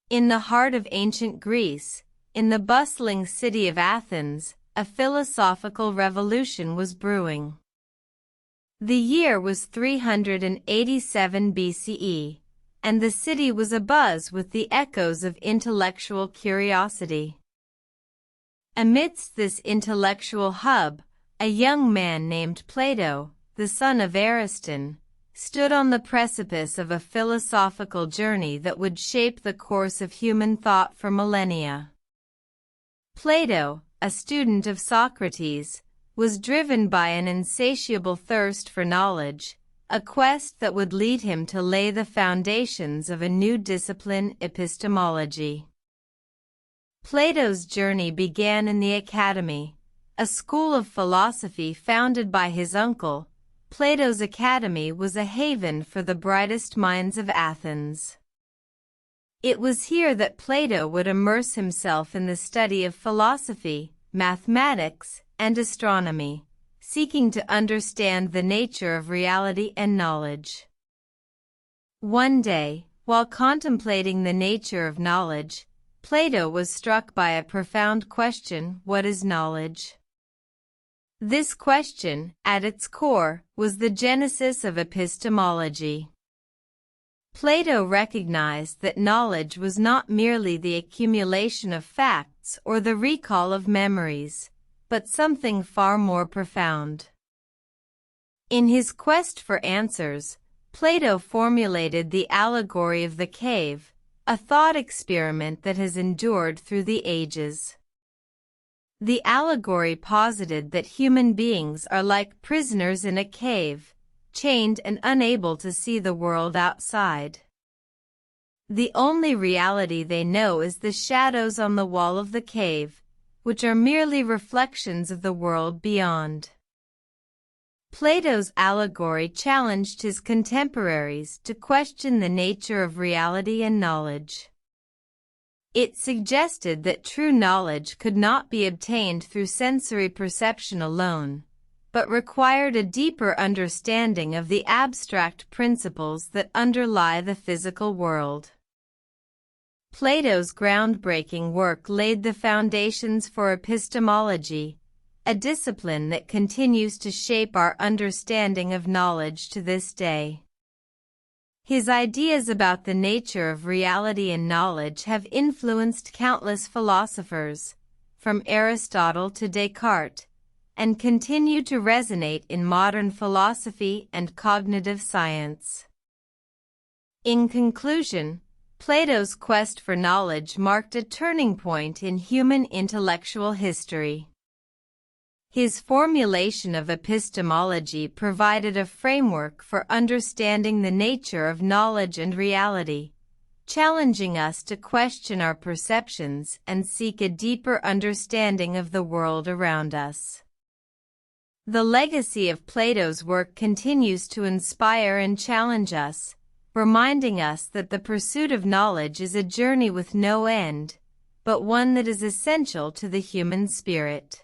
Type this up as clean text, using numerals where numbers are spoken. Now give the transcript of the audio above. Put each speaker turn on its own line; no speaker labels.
In the heart of ancient Greece, in the bustling city of Athens, a philosophical revolution was brewing. The year was 387 BCE, and the city was abuzz with the echoes of intellectual curiosity. Amidst this intellectual hub, a young man named Plato, the son of Ariston, stood on the precipice of a philosophical journey that would shape the course of human thought for millennia. Plato, a student of Socrates, was driven by an insatiable thirst for knowledge, a quest that would lead him to lay the foundations of a new discipline, epistemology. Plato's journey began in the Academy, a school of philosophy founded by his uncle. Plato's Academy was a haven for the brightest minds of Athens. It was here that Plato would immerse himself in the study of philosophy, mathematics, and astronomy, seeking to understand the nature of reality and knowledge. One day, while contemplating the nature of knowledge, Plato was struck by a profound question: what is knowledge? This question, at its core, was the genesis of epistemology. Plato recognized that knowledge was not merely the accumulation of facts or the recall of memories, but something far more profound. In his quest for answers, Plato formulated the allegory of the cave, a thought experiment that has endured through the ages. The allegory posited that human beings are like prisoners in a cave, chained and unable to see the world outside. The only reality they know is the shadows on the wall of the cave, which are merely reflections of the world beyond. Plato's allegory challenged his contemporaries to question the nature of reality and knowledge. It suggested that true knowledge could not be obtained through sensory perception alone, but required a deeper understanding of the abstract principles that underlie the physical world. Plato's groundbreaking work laid the foundations for epistemology, a discipline that continues to shape our understanding of knowledge to this day. His ideas about the nature of reality and knowledge have influenced countless philosophers, from Aristotle to Descartes, and continue to resonate in modern philosophy and cognitive science. In conclusion, Plato's quest for knowledge marked a turning point in human intellectual history. His formulation of epistemology provided a framework for understanding the nature of knowledge and reality, challenging us to question our perceptions and seek a deeper understanding of the world around us. The legacy of Plato's work continues to inspire and challenge us, reminding us that the pursuit of knowledge is a journey with no end, but one that is essential to the human spirit.